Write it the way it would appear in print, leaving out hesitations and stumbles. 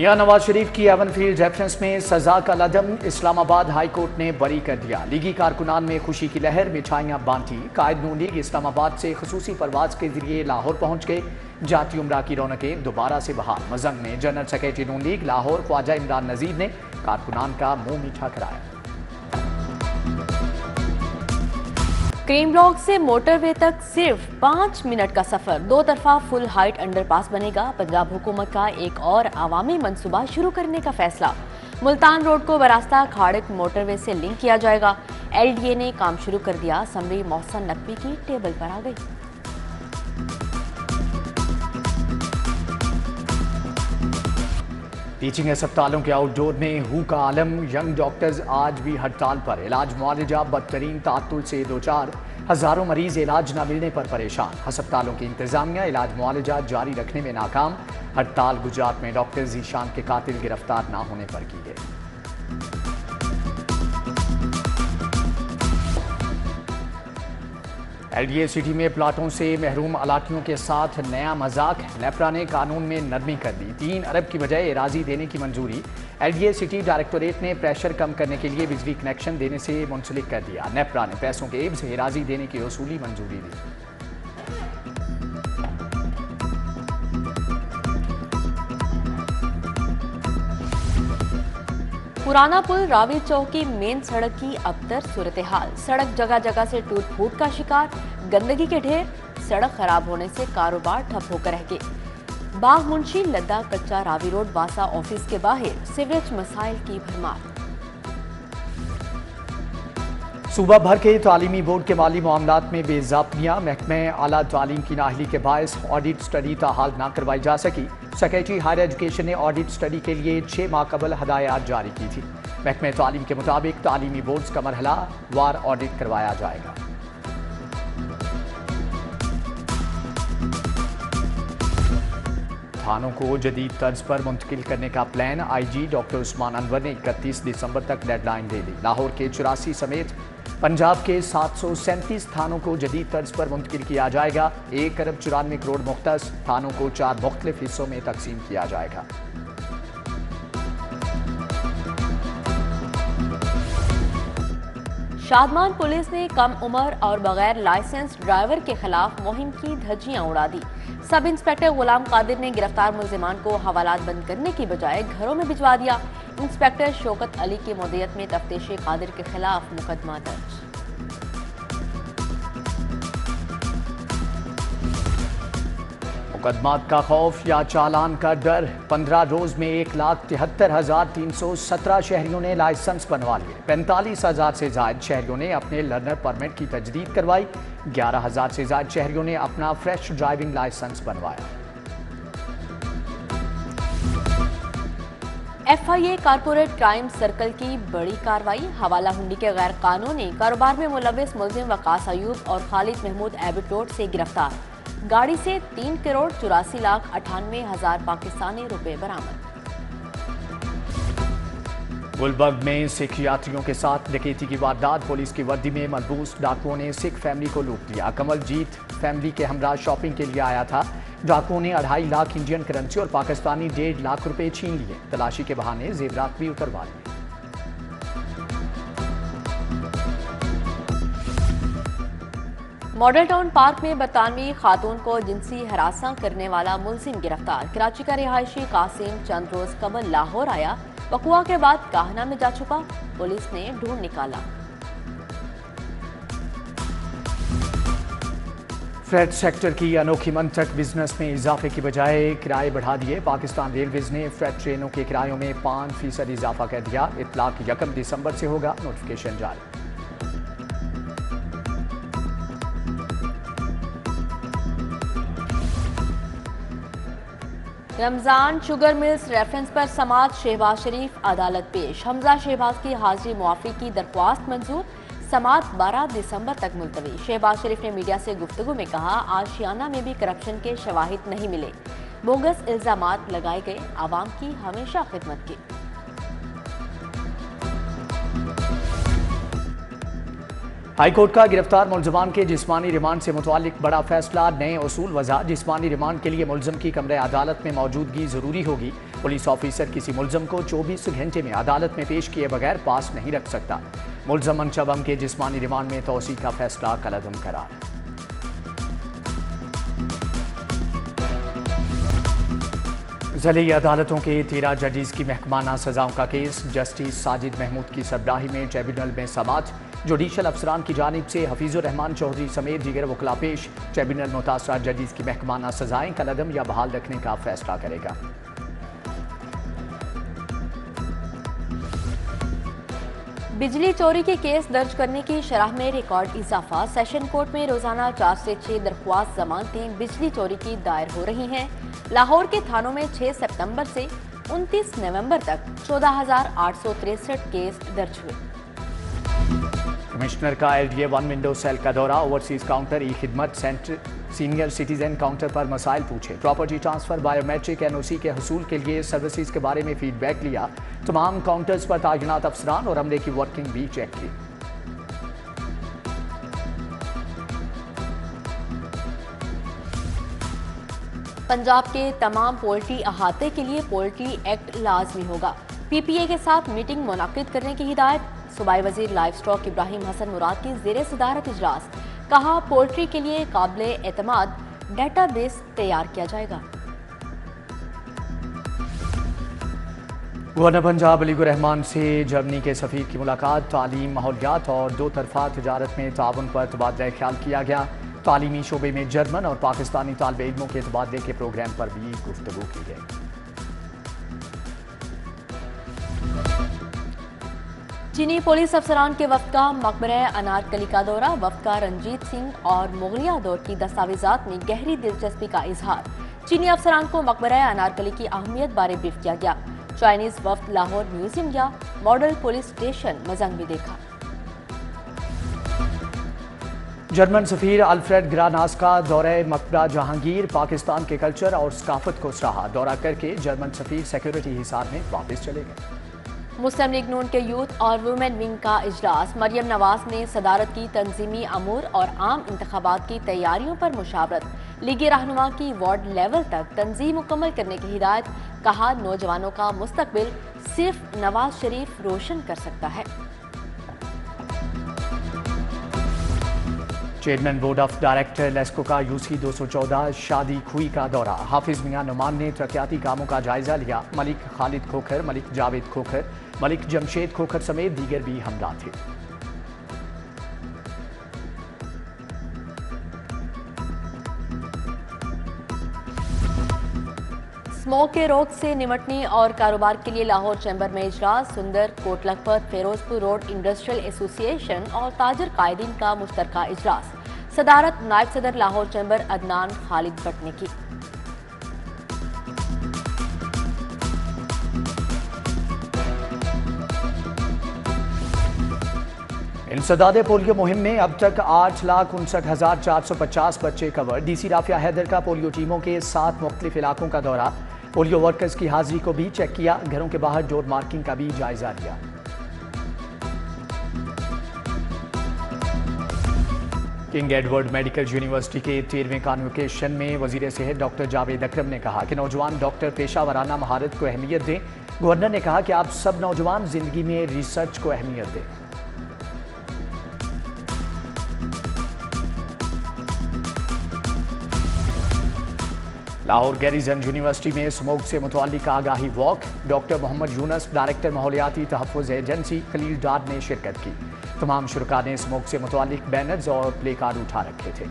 میاں نواز شریف کی even field reference میں سزا کا لدم اسلام آباد ہائی کورٹ نے بری کر دیا۔ لیگی کارکنان میں خوشی کی لہر، مٹھائیاں بانٹی۔ قائد نون لیگ اسلام آباد سے خصوصی پرواز کے ذریعے لاہور پہنچ گئے۔ جاتی عمرہ کی رونقیں دوبارہ سے بحال۔ مزنگ میں جنرل سیکرٹری نون لیگ لاہور خواجہ عمران نذیر نے کارکنان کا منہ میٹھا کرایا۔ کریم بلاک سے موٹر وے تک صرف 5 منٹ کا سفر، 2 طرفہ فل ہائٹ انڈر پاس بنے گا۔ پنجاب حکومت کا ایک اور عوامی منصوبہ شروع کرنے کا فیصلہ، ملتان روڈ کو براستہ کھاڑک موٹر وے سے لنک کیا جائے گا۔ ایل ڈی اے نے کام شروع کر دیا۔ اسمبلی محسن نقوی کی ٹیبل پر آ گئی۔ ٹیچنگ ہسپتالوں کے آؤٹ ڈور میں ہو کا عالم، ینگ ڈاکٹرز آج بھی ہڑتال پر۔ علاج معالجہ بدترین تعطل سے دوچار، ہزاروں مریض علاج نہ ملنے پر پریشان۔ ہسپتالوں کی انتظامیہ علاج معالجہ جاری رکھنے میں ناکام۔ ہڑتال گجرات میں ڈاکٹر ذیشان کے قاتل گرفتار نہ ہونے پر کی گئی۔ ایل ڈی اے سٹی میں پلاٹوں سے محروم الاٹیوں کے ساتھ نیا مذاق، نیپرا نے قانون میں نرمی کر دی۔ 3 ارب کی بجائے اراضی دینے کی منظوری۔ L D A city directorate نے پریشر کم کرنے کے لیے بجلی کنیکشن دینے سے منسلک کر دیا۔ نیپرا نے پیسوں کے عوض اراضی دینے کی اصولی منظوری دی۔ پرانا پل راوی چوک کی مین سڑک کی ابتر صورتحال، سڑک جگہ جگہ سے ٹوٹ پھوٹ کا شکار، گندگی کے ڈھیر، سڑک خراب ہونے سے کاروبار ٹھپ ہو کر رہ گئے۔ باغ منشی لدہ کچا راوی روڈ واسا آفس کے باہر سیوریج مسائل کی بھرمار۔ صوبہ بھر کے تعلیمی بورڈ کے مالی معاملات میں بے ضابطگیاں، محکمہ اعلیٰ تعلیم کی نااہلی کے باعث آڈٹ سٹڈی تاحال نہ کروائی جا سکی۔ سیکرٹری ہائر ایجوکیشن نے آڈٹ سٹڈی کے لیے 6 ماہ قبل ہدایات جاری کی تھی۔ محکمہ تعلیم کے مطابق تعلیمی بورڈز کا مرحلہ وار آڈٹ کروایا جائے گا۔ تھانوں کو جدید طرز پر منتقل کرنے کا پلان، آئی جی ڈاکٹر عثمان انور نے 31 دسمبر تک ڈیڈ لائن دے دی۔ لاہور کے 84 سمیت پنجاب کے 737 تھانوں کو جدید طرز پر منتقل کیا جائے گا۔ 1 ارب 94 کروڑ مختص تھانوں کو 4 مختلف حصوں میں تقسیم کیا جائے گا۔ شادمان پولیس نے کم عمر اور بغیر لائسنس ڈرائیور کے خلاف مہم کی دھجیاں اڑا دی۔ سب انسپکٹر غلام قادر نے گرفتار ملزمان کو حوالات بند کرنے کی بجائے گھروں میں بھجوا دیا۔ انسپکٹر شوکت علی کی مدیریت میں تفتیش قادر کے خلاف مقدمہ درج۔ مقدمات کا خوف یا چالان کا ڈر، 15 روز میں 1,73,317 شہریوں نے لائسنس بنوا لیے۔ 45,000 سے زائد شہریوں نے اپنے لرنر پرمٹ کی تجدید کروائی۔ 11,000 سے زائد شہریوں نے اپنا فریش ڈرائیونگ لائسنس بنوایا۔ F I A corporate crime circle کی بڑی کارروائی، حوالہ ہنڈی کے غیر قانونی کاروبار میں ملوث ملزم وقاص ایوب اور خالد محمود ایبٹ روڈ سے گرفتار۔ گاڑی سے 3 کروڑ 84,98,000 پاکستانی روپے برآمد۔ گلبرگ میں سکھ یاتریوں کے ساتھ ڈکیتی کی واردات، پولیس کی وردی میں ملبوس ڈاکوؤں نے سکھ فیملی کو لوٹ لیا۔ کمل جیت فیملی کے ہمراہ شاپنگ کے لیے آیا تھا۔ ڈاکوؤں نے 2.5 لاکھ انڈین کرنسی اور پاکستانی 1.5 لاکھ روپے چھین لیے۔ تلاشی کے بہانے زیورات بھی اتروا لیے۔ ماڈل ٹاؤن پارک میں برطانوی خاتون کو جنسی ہراساں کرنے والا ملزم گرفتار۔ کراچی کا رہائشی قاسم چند روز قبل لاہور آیا، وقوع کے بعد کاہنہ میں جا چھپا، پولیس نے ڈھونڈ نکالا۔ فریٹ سیکٹر کی انوکھی منطق، بزنس میں اضافے کی بجائے کرائے بڑھا دیے۔ پاکستان ریلویز نے فریٹ ٹرینوں کے کرایوں میں 5% اضافہ کر دیا۔ اطلاق 1 دسمبر سے ہوگا، نوٹیفیکیشن جاری۔ رمضان شوگر ملز ریفرنس پر سماعت، شہباز شریف عدالت پیش۔ حمزہ شہباز کی حاضری معافی کی درخواست منظور، سماعت 12 دسمبر تک ملتوی۔ شہباز شریف نے میڈیا سے گفتگو میں کہا، آشیانہ میں بھی کرپشن کے شواہد نہیں ملے، بوگس الزامات لگائے گئے، عوام کی ہمیشہ خدمت کی۔ ہائی کورٹ کا گرفتار ملزمان کے جسمانی ریمانڈ سے متعلق بڑا فیصلہ، نئے اصول وضع۔ جسمانی ریمانڈ کے لیے ملزم کی کمرہ عدالت میں موجودگی ضروری ہوگی۔ پولیس آفیسر کسی ملزم کو 24 گھنٹے میں عدالت میں پیش کیے بغیر پاس نہیں رکھ سکتا۔ ملزم منشا بم کے جسمانی ریمانڈ میں توسیع کا فیصلہ کالعدم قرار۔ ضلعی عدالتوں کے 13 ججز کی محکمانہ سزاؤں کا کیس، جسٹس ساجد محمود کی سربراہی میں ٹریبیونل میں سماعت۔ جوڈیشل افسران کی جانب سے حفیظ الرحمان چودھری سمیت دیگر وکلاء پیش۔ ٹریبیونل متاثرہ ججز کی محکمانہ سزائیں کالعدم یا بحال رکھنے کا فیصلہ کرے گا۔ بجلی چوری کے کیس درج کرنے کی شرح میں ریکارڈ اضافہ۔ سیشن کورٹ میں روزانہ 4 سے 6 درخواست ضمانتیں بجلی چوری کی دائر ہو رہی ہیں۔ لاہور کے تھانوں میں 6 ستمبر سے 29 نومبر تک 14,863 کیس درج ہوئے۔ کمشنر کا LDA 1 ونڈو سیل کا دورہ، اوورسیز کاؤنٹر، ای خدمت سینٹر، سینئر سٹیزن کاؤنٹر پر مسائل پوچھے۔ Property transfer, biometric NOC کے حصول کے لیے سروسز کے بارے میں فیڈ بیک لیا۔ تمام کاؤنٹرز پر تعینات افسران اور عملے کی ورکنگ بھی چیک کی۔ پنجاب کے تمام پولٹری احاطے کے لیے پولٹری ایکٹ لازمی ہوگا۔ PPA کے ساتھ میٹنگ منعقد کرنے کی ہدایت۔ صوبائی وزیر لائف سٹاک ابراہیم حسن مراد کی زیر صدارت اجلاس۔ کہا پولٹری کے لیے قابل اعتماد ڈیٹا بیس تیار کیا جائے گا۔ گورنر پنجاب علی الرحمان سے جرمنی کے سفیر کی ملاقات، تعلیم، ماحولیات اور دو طرفہ تجارت میں تعاون پر تبادلہ خیال کیا گیا۔ تعلیمی شعبے میں جرمن اور پاکستانی طالب علموں کے تبادلے کے پروگرام پر بھی گفتگو کی گئی۔ چینی پولیس افسران کے وفد کا مقبرہ انارکلی کا دورہ۔ وفد کا رنجیت سنگھ اور مغلیہ دور کی دستاویزات میں گہری دلچسپی کا اظہار۔ چینی افسران کو مقبرہ انارکلی کی اہمیت بارے بریف کیا گیا۔ چائنیز وفد لاہور میوزیم یا ماڈل پولیس اسٹیشن مزنگ بھی دیکھا۔ جرمن سفیر الفریڈ گراناس کا دورہ مقبرہ جہانگیر، پاکستان کے کلچر اور ثقافت کو سراہا۔ دورہ کر کے جرمن سفیر سیکیورٹی حصار میں واپس چلے گئے۔ مسلم لیگ نون کے یوتھ اور ویمن ونگ کا اجلاس۔ مریم نواز نے صدارت کی تنظیمی امور اور عام انتخابات کی تیاریوں پر مشاورت۔ لیگی رہنما کی وارڈ لیول تک تنظیم مکمل کرنے کی ہدایت۔ کہا نوجوانوں کا مستقبل صرف نواز شریف روشن کر سکتا ہے۔ Chairman board of director LESCO کا UC 214 شادی کھوئی کا دورہ۔ حافظ میاں نعمان نے ترقیاتی کاموں کا جائزہ لیا۔ ملک خالد کھوکھر، ملک جاوید کھوکھر، ملک جمشید کھوکھر سمیت دیگر بھی ہمراہ تھے۔ اسموک کے روک سے نمٹنے اور کاروبار کے لیے لاہور چیمبر میں اجلاس۔ سندر، کوٹ لکھپت، فیروزپور روڈ انڈسٹریل ایسوسی ایشن اور تاجر قائدین کا مشترکہ اجلاس۔ صدارت نائب صدر Lahore chamber Adnan Khalid but نے کی۔ انسداد پولیو مہم میں اب تک 8,59,450 بچے کور۔ DC رافیہ حیدر کا پولیو ٹیموں کے 7 مختلف علاقوں کا دورہ۔ پولیو ورکرز کی حاضری کو بھی چیک کیا۔ گھروں کے باہر ڈور مارکنگ کا بھی جائزہ لیا۔ کنگ ایڈورڈ میڈیکل یونیورسٹی کے 13ویں کانوکیشن میں وزیر صحت ڈاکٹر جاوید اکرم نے کہا کہ نوجوان ڈاکٹر پیشہ ورانہ مہارت کو اہمیت دیں۔ گورنر نے کہا کہ آپ سب نوجوان زندگی میں ریسرچ کو اہمیت دیں۔ لاہور گیریزن یونیورسٹی میں اسموک سے متعلق آگاہی واک۔ ڈاکٹر محمد یونس، ڈائریکٹر ماحولیاتی تحفظ ایجنسی، خلیل ڈار نے شرکت کی۔ تمام شرکاء نے اسموک سے متعلق بینرز اور پلے کارڈ اٹھا رکھے تھے۔